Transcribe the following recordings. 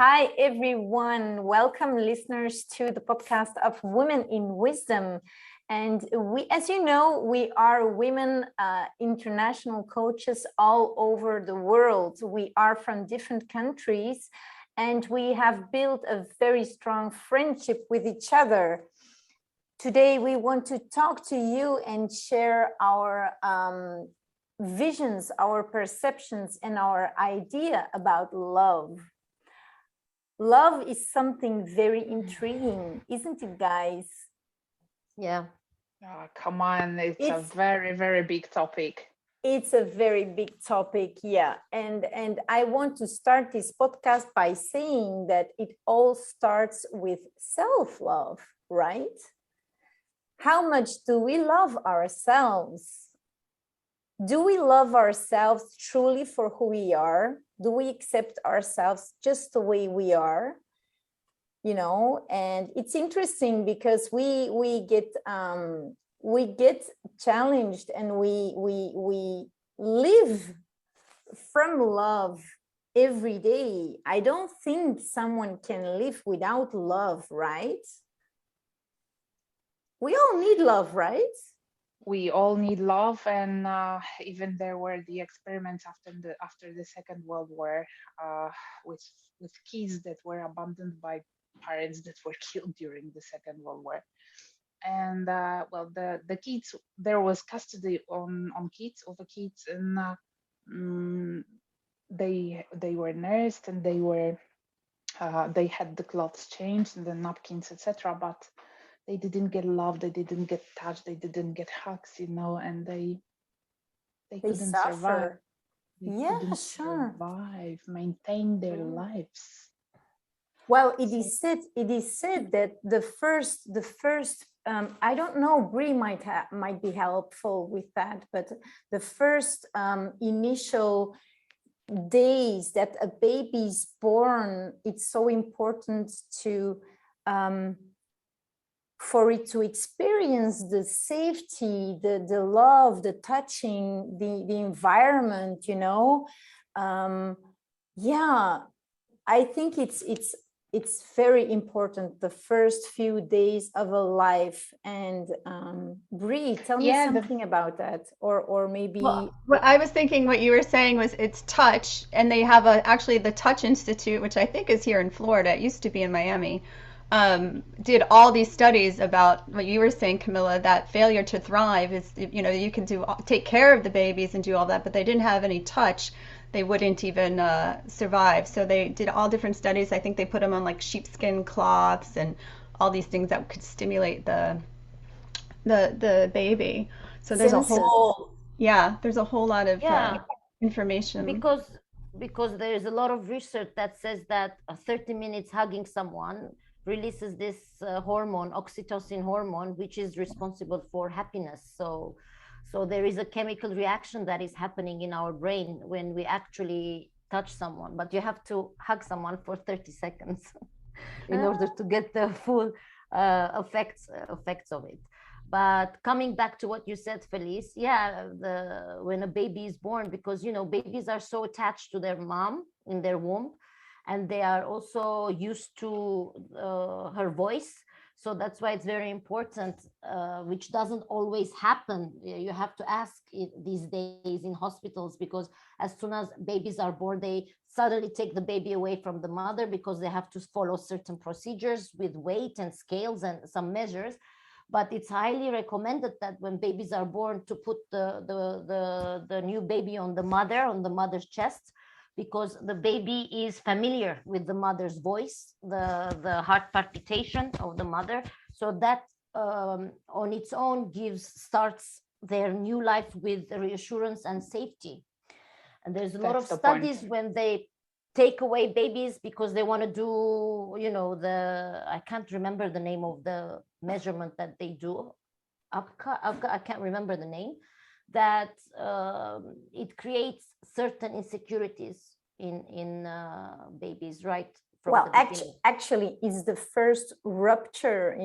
Hi, everyone. Welcome, listeners, to the podcast of Women in Wisdom. And we, as you know, we are women international coaches all over the world. We are from different countries, and we have built a very strong friendship with each other. Today, we want to talk to you and share our visions, our perceptions, and our idea about love. Love is something very intriguing, isn't it, guys? Yeah. Oh, come on, it's a very, very big topic. It's a very big topic, yeah. And I want to start this podcast by saying that it all starts with self-love, right? How much do we love ourselves? Do we love ourselves truly for who we are? Do we accept ourselves just the way we are? You know, and it's interesting because we get challenged, and we live from love every day. I don't think someone can live without love, right? We all need love, right? We all need love, and even there were the experiments after the Second World War with kids that were abandoned by parents that were killed during the Second World War. And the kids, there was custody on kids over kids, and they were nursed, and they had the clothes changed and the napkins, etc. But they didn't get love, they didn't get touched, they didn't get hugs, and they couldn't survive. Survive, maintain their lives. Well, it is said that the first I don't know, Brie might be helpful with that, but the first initial days that a baby's born, it's so important to for it to experience the safety, the love, the touching, the environment, you know. I think it's very important, the first few days of a life. And Brie, tell me something about that, or maybe. Well, I was thinking what you were saying was it's touch, and they have actually the Touch Institute, which I think is here in Florida. It used to be in Miami. Did all these studies about what you were saying, Camilla, that failure to thrive is, you can take care of the babies and do all that, but they didn't have any touch, they wouldn't even survive. So they did all different studies. I think they put them on like sheepskin cloths and all these things that could stimulate the baby. So there's a whole lot of information. Because there is a lot of research that says that 30 minutes hugging someone releases this hormone, oxytocin hormone, which is responsible for happiness. So there is a chemical reaction that is happening in our brain when we actually touch someone, but you have to hug someone for 30 seconds in order to get the full effects of it. But coming back to what you said, Felice, when a baby is born, because babies are so attached to their mom in their womb, and they are also used to her voice. So that's why it's very important, which doesn't always happen. You have to ask these days in hospitals, because as soon as babies are born, they suddenly take the baby away from the mother because they have to follow certain procedures with weight and scales and some measures. But it's highly recommended that when babies are born, to put the new baby on the mother's chest, because the baby is familiar with the mother's voice, the heart palpitation of the mother. So that on its own starts their new life with reassurance and safety. And there's a lot of studies when they take away babies because they want to do, I can't remember the name of the measurement that they do. I can't remember the name. That it creates certain insecurities in babies, right? Actually, it's the first rupture.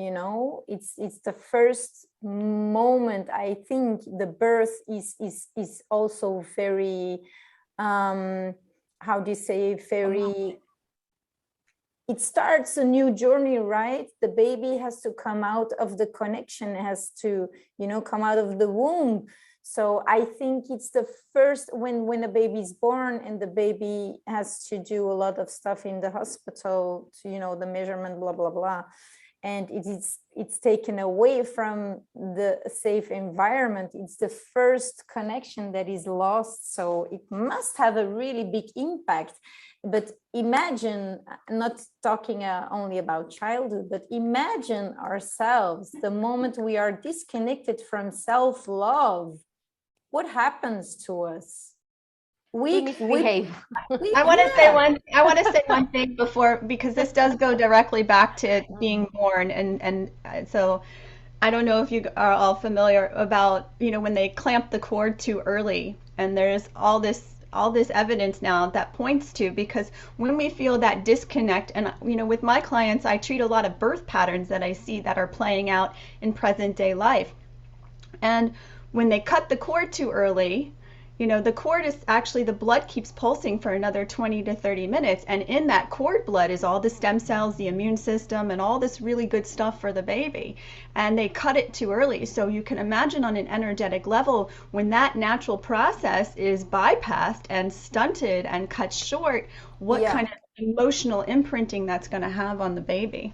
It's the first moment. I think the birth is also very, how do you say, very it starts a new journey, right? The baby has to come out of the connection, has to, come out of the womb. So I think it's the first, when a baby is born and the baby has to do a lot of stuff in the hospital to, the measurement, blah, blah, blah. And it's taken away from the safe environment. It's the first connection that is lost. So it must have a really big impact. But imagine, not talking only about childhood, but imagine ourselves, the moment we are disconnected from self-love, what happens to us? We misbehave. I want to say one thing before, because this does go directly back to being born, and so I don't know if you are all familiar about, when they clamp the cord too early, and there's all this evidence now that points to, because when we feel that disconnect, and with my clients, I treat a lot of birth patterns that I see that are playing out in present day life. And when they cut the cord too early, the cord is actually, the blood keeps pulsing for another 20 to 30 minutes. And in that cord blood is all the stem cells, the immune system, and all this really good stuff for the baby. And they cut it too early. So you can imagine on an energetic level, when that natural process is bypassed and stunted and cut short, what kind of emotional imprinting that's going to have on the baby.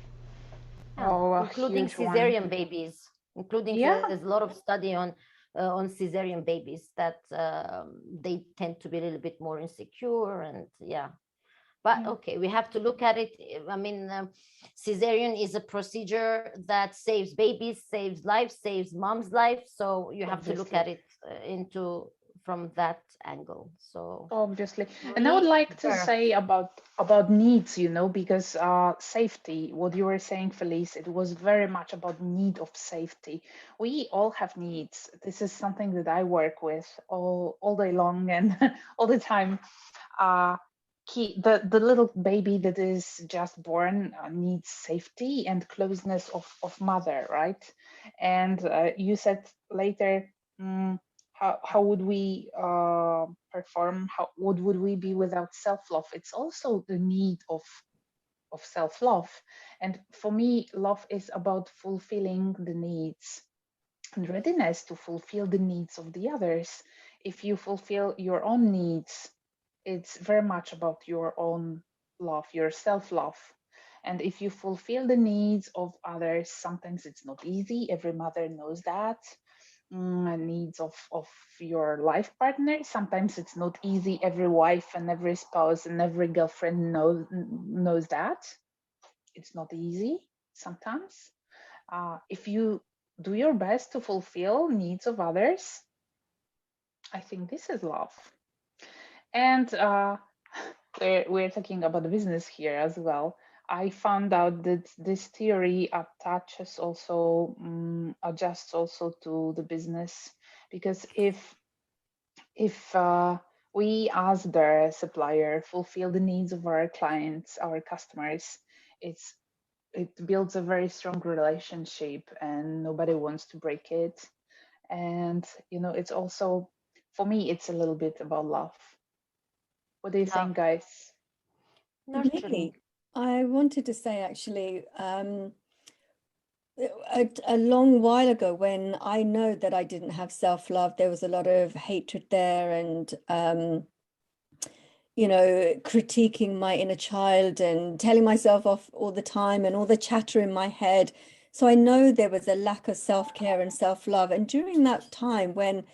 Including cesarean babies, there's a lot of study on cesarean babies that they tend to be a little bit more insecure, and but okay, we have to look at it. I mean, cesarean is a procedure that saves babies, saves lives, saves mom's life, so you have to look at it from that angle. So obviously, and I would like to say about needs, because safety, what you were saying, Felice, it was very much about need of safety. We all have needs. This is something that I work with all day long and all the time. The little baby that is just born needs safety and closeness of mother, right? And you said later, how would we perform? What would we be without self-love? It's also the need of self-love. And for me, love is about fulfilling the needs and readiness to fulfill the needs of the others. If you fulfill your own needs, it's very much about your own love, your self-love. And if you fulfill the needs of others, sometimes it's not easy. Every mother knows that. Needs of your life partner, sometimes it's not easy. Every wife and every spouse and every girlfriend knows that it's not easy sometimes. If you do your best to fulfill needs of others, I think this is love. And we're talking about business here as well. I found out that this theory adjusts also to the business, because if we as the supplier fulfill the needs of our clients, our customers, it builds a very strong relationship and nobody wants to break it. And it's also, for me, it's a little bit about love. What do you think, guys? Nurturing. I wanted to say, actually, a long while ago, when I know that I didn't have self-love, there was a lot of hatred there, and critiquing my inner child and telling myself off all the time and all the chatter in my head. So I know there was a lack of self-care and self-love. And during that time, when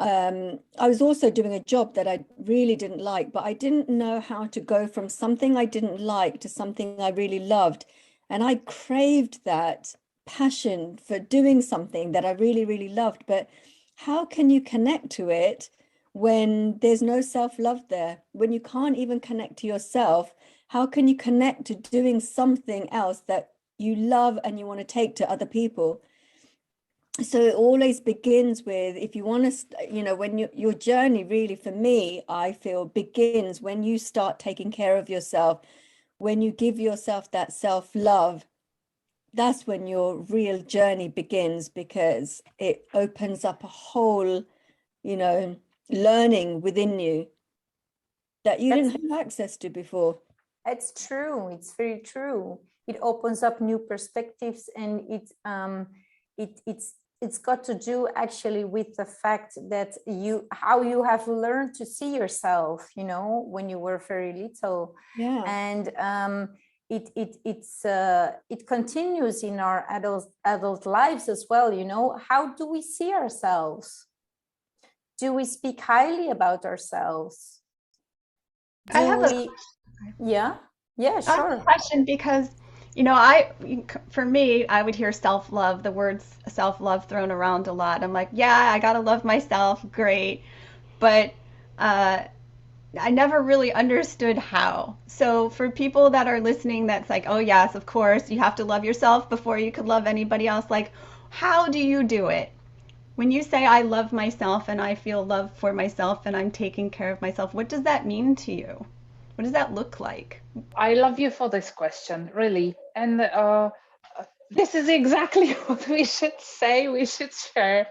I was also doing a job that I really didn't like, but I didn't know how to go from something I didn't like to something I really loved. And I craved that passion for doing something that I really, really loved. But how can you connect to it when there's no self-love there? When you can't even connect to yourself, how can you connect to doing something else that you love and you want to take to other people? So it always begins with, if you want to, when your journey really, for me, I feel, begins when you start taking care of yourself, when you give yourself that self-love. That's when your real journey begins, because it opens up a whole, learning within you that you didn't have access to before. It's true. It's very true. It opens up new perspectives, and it's got to do actually with the fact that how you have learned to see yourself, when you were very little. Yeah. And it continues in our adult lives as well. How do we see ourselves? Do we speak highly about ourselves? I have Yeah, I have sure. a question because, for me, I would hear self-love, the words self-love thrown around a lot. I'm like, yeah, I gotta love myself, great. But I never really understood how. So for people that are listening, that's like, oh yes, of course, you have to love yourself before you could love anybody else. Like, how do you do it? When you say I love myself and I feel love for myself and I'm taking care of myself, what does that mean to you? What does that look like? I love you for this question, really. And this is exactly what we should say, we should share.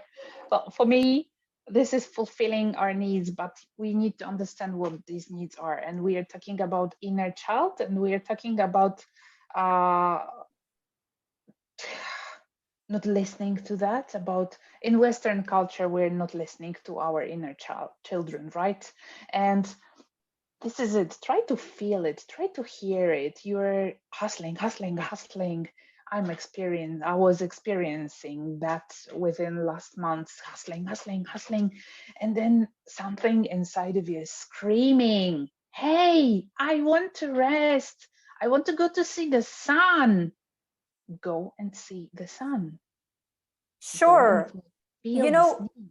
Well, for me, this is fulfilling our needs, but we need to understand what these needs are. And we are talking about inner child, and we are talking about not listening to that. About in Western culture, we're not listening to our inner children, right? And this is it. Try to feel it. Try to hear it. You're hustling, hustling, hustling. I was experiencing that within last months, hustling, hustling, hustling. And then something inside of you is screaming, hey, I want to rest. I want to go to see the sun. Go and see the sun. Sure. Feel this need.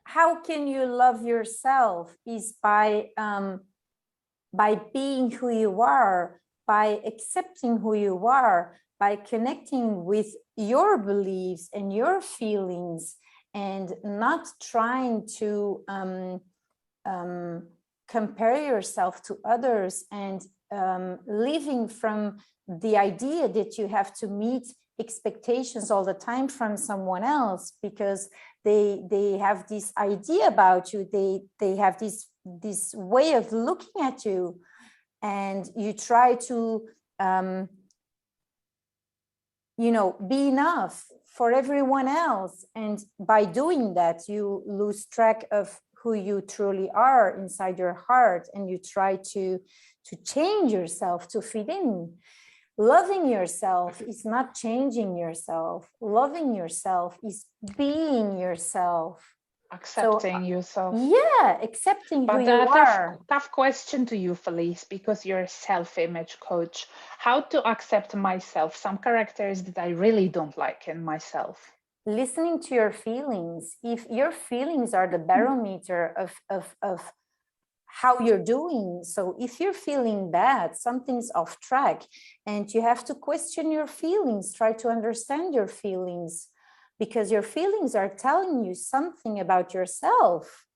How can you love yourself is by being who you are, by accepting who you are, by connecting with your beliefs and your feelings, and not trying to compare yourself to others, and living from the idea that you have to meet expectations all the time from someone else, because they have this idea about you, they have this way of looking at you, and you try to be enough for everyone else, and by doing that you lose track of who you truly are inside your heart, and you try to change yourself to fit in. Loving yourself is not changing yourself. Loving yourself is being yourself. Accepting yourself. Yeah, accepting who you are. Tough question to you, Felice, because you're a self-image coach. How to accept myself, some characters that I really don't like in myself? Listening to your feelings. If your feelings are the barometer of how you're doing. So if you're feeling bad, something's off track, and you have to question your feelings, try to understand your feelings, because your feelings are telling you something about yourself.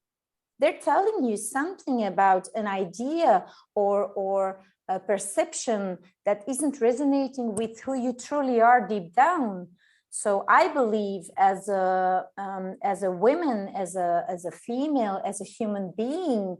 They're telling you something about an idea or a perception that isn't resonating with who you truly are deep down. So I believe as a woman, as a female, as a human being,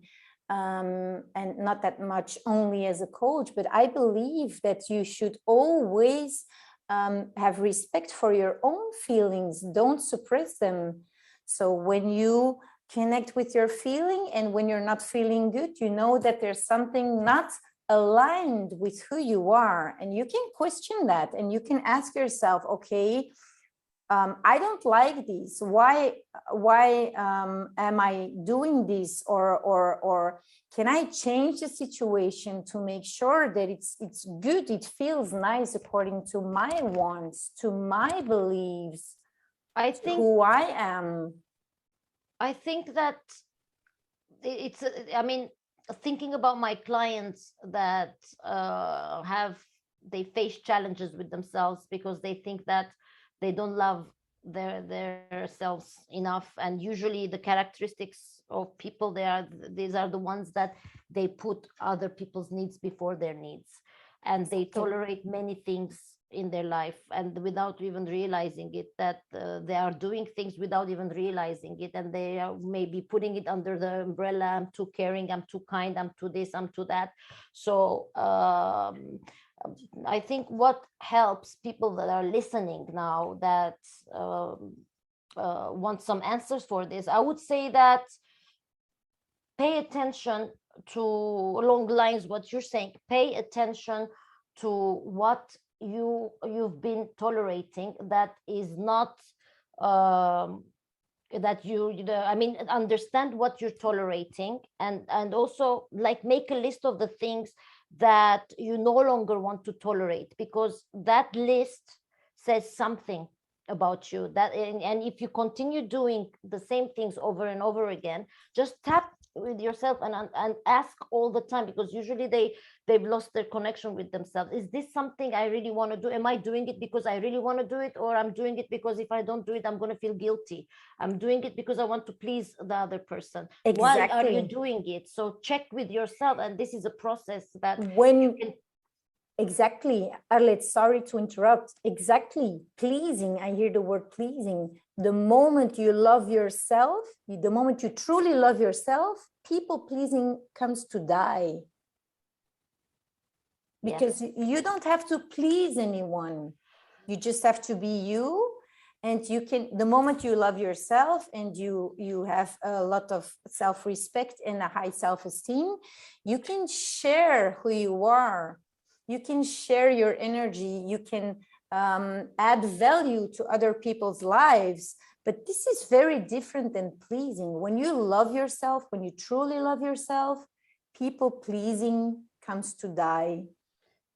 and not that much only as a coach, but I believe that you should always have respect for your own feelings. Don't suppress them. So when you connect with your feeling, and when you're not feeling good, you know that there's something not aligned with who you are, and you can question that, and you can ask yourself, okay, I don't like this. Why am I doing this? Or can I change the situation to make sure that it's good, it feels nice according to my wants, to my beliefs, I think who I am. I think that it's, I mean, thinking about my clients that they face challenges with themselves because they think that they don't love their selves enough, and usually the characteristics of people, these are the ones that they put other people's needs before their needs, and they tolerate many things in their life, and without even realizing it, that they are doing things without even realizing it, and they are maybe putting it under the umbrella, I'm too caring, I'm too kind, I'm too this, I'm too that. So I think what helps people that are listening now, that want some answers for this, I would say that pay attention to, along the lines what you're saying, pay attention to what you've been tolerating that is not that I mean, understand what you're tolerating, and also like make a list of the things that you no longer want to tolerate, because that list says something about you, that and if you continue doing the same things over and over again, just tap with yourself and ask all the time, because usually they've lost their connection with themselves. Is this something I really want to do? Am I doing it because I really want to do it, or I'm doing it because if I don't do it I'm going to feel guilty? I'm doing it because I want to please the other person. Why are you doing it? So check with yourself, and this is a process that when you can. Exactly, Arlette, sorry to interrupt. Exactly, pleasing, I hear the word pleasing. The moment you love yourself, the moment you truly love yourself, people pleasing comes to die. Because you don't have to please anyone. You just have to be you. And you can, the moment you love yourself and you have a lot of self-respect and a high self-esteem, you can share who you are. You can share your energy. You can add value to other people's lives. But this is very different than pleasing. When you love yourself, when you truly love yourself, people pleasing comes to die.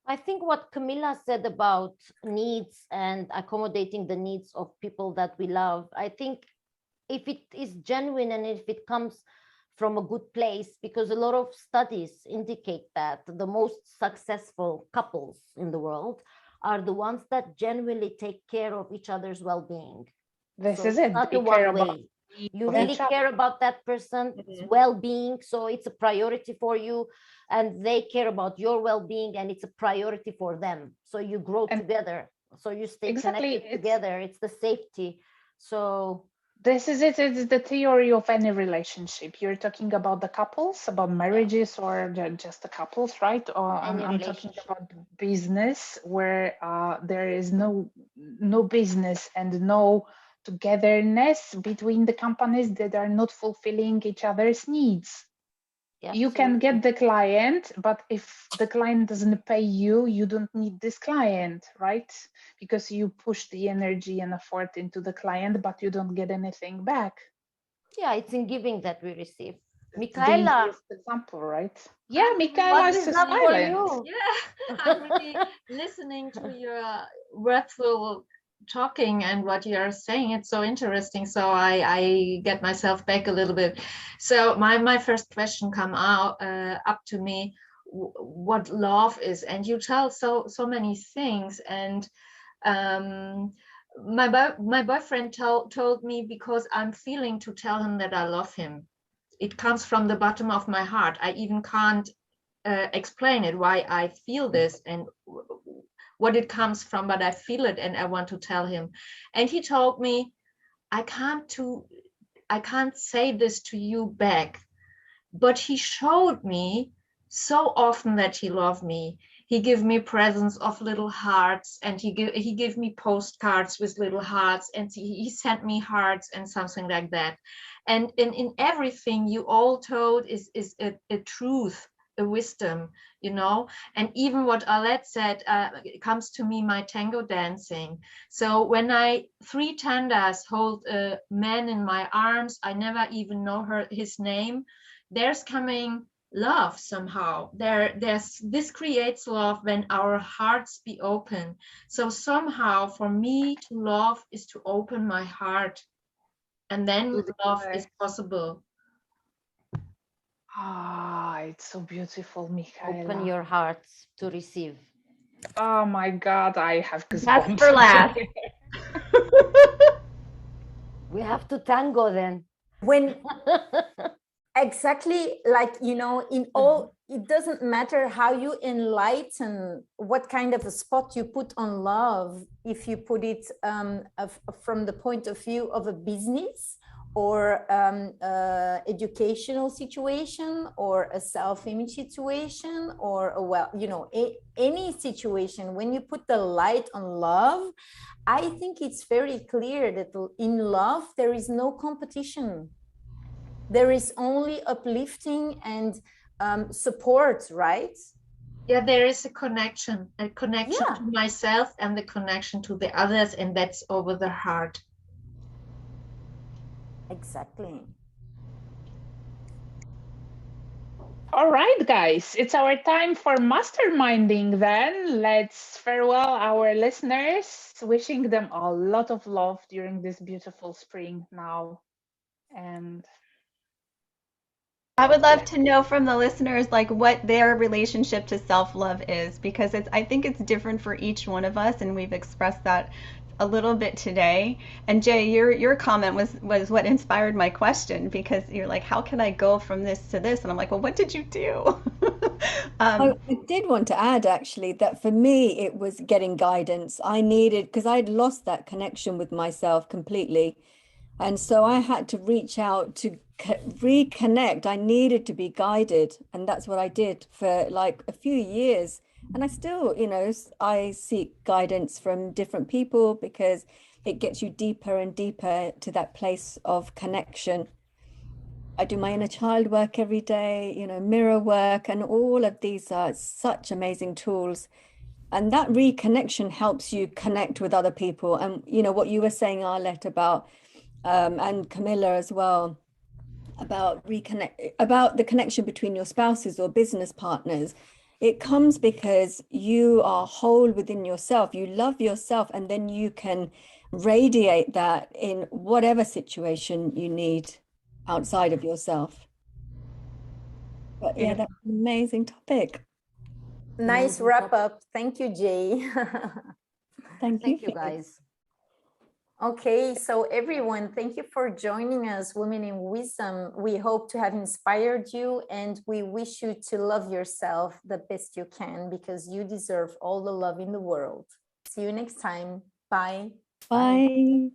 I think what Camilla said about needs and accommodating the needs of people that we love, I think if it is genuine and if it comes from a good place, because a lot of studies indicate that the most successful couples in the world are the ones that genuinely take care of each other's well-being. This is it. Not a one way. You really care about that person's well-being, so it's a priority for you, and they care about your well-being, and it's a priority for them. So you grow together, so you stay connected together. It's the safety. So this is it. It's the theory of any relationship. You're talking about the couples, about marriages, or just the couples, right? Or I'm talking about business, where there is no business and no togetherness between the companies that are not fulfilling each other's needs. Yeah, you can get the client, but if the client doesn't pay you, you don't need this client, right? Because you push the energy and effort into the client, but you don't get anything back. Yeah, it's in giving that we receive. Michaela, the example, right? Yeah, Michaela is silent. Yeah, I'm really listening to your worthful talking and what you are saying. It's so interesting, so I get myself back a little bit. So my first question come out up to me, what love is, and you tell so many things, and my boyfriend told me, because I'm feeling to tell him that I love him. It comes from the bottom of my heart. I even can't explain it, why I feel this and what it comes from, but I feel it and I want to tell him. And he told me, I can't say this to you back, but he showed me so often that he loved me. He gave me presents of little hearts, and he gave me postcards with little hearts, and he sent me hearts and something like that. And in everything you all told is a truth, a wisdom, you know. And even what Arlette said comes to me, my tango dancing. So when I 3 tandas hold a man in my arms, I never even know his name, there's coming love somehow. This creates love when our hearts be open. So somehow for me to love is to open my heart, and then love is possible. It's so beautiful, Michaela. Open your hearts to receive. Oh my God, I have goosebumps. That's for last. We have to tango then. When Exactly, like, you know, in all, it doesn't matter how you enlighten, what kind of a spot you put on love, if you put it from the point of view of a business or educational situation or a self-image situation or a, well, you know, any situation. When you put the light on love, I think it's very clear that in love there is no competition. There is only uplifting and support, right? Yeah, there is a connection Yeah. to myself and the connection to the others, and that's over the heart. Exactly. All right, guys, it's our time for masterminding then. Let's farewell our listeners, wishing them a lot of love during this beautiful spring now. And I would love to know from the listeners like what their relationship to self-love is, because I think it's different for each one of us, and we've expressed that a little bit today. And Jay, your comment was what inspired my question, because you're like, how can I go from this to this? And I'm like, well, what did you do? I did want to add actually that for me it was getting guidance. I needed, because I'd lost that connection with myself completely. And so I had to reach out to reconnect. I needed to be guided. And that's what I did for like a few years. And I still, you know, I seek guidance from different people because it gets you deeper and deeper to that place of connection. I do my inner child work every day, you know, mirror work, and all of these are such amazing tools. And that reconnection helps you connect with other people. And, you know, what you were saying, Arlette, about, and Camilla as well, about about the connection between your spouses or business partners. It comes because you are whole within yourself. You love yourself, and then you can radiate that in whatever situation you need outside of yourself. But yeah, that's an amazing topic. Nice Amazing wrap topic. up. Thank you, Jay. Thank Thank you, you. guys. Okay, so everyone, thank you for joining us, Women in Wisdom. We hope to have inspired you, and we wish you to love yourself the best you can, because you deserve all the love in the world. See you next time. Bye. Bye.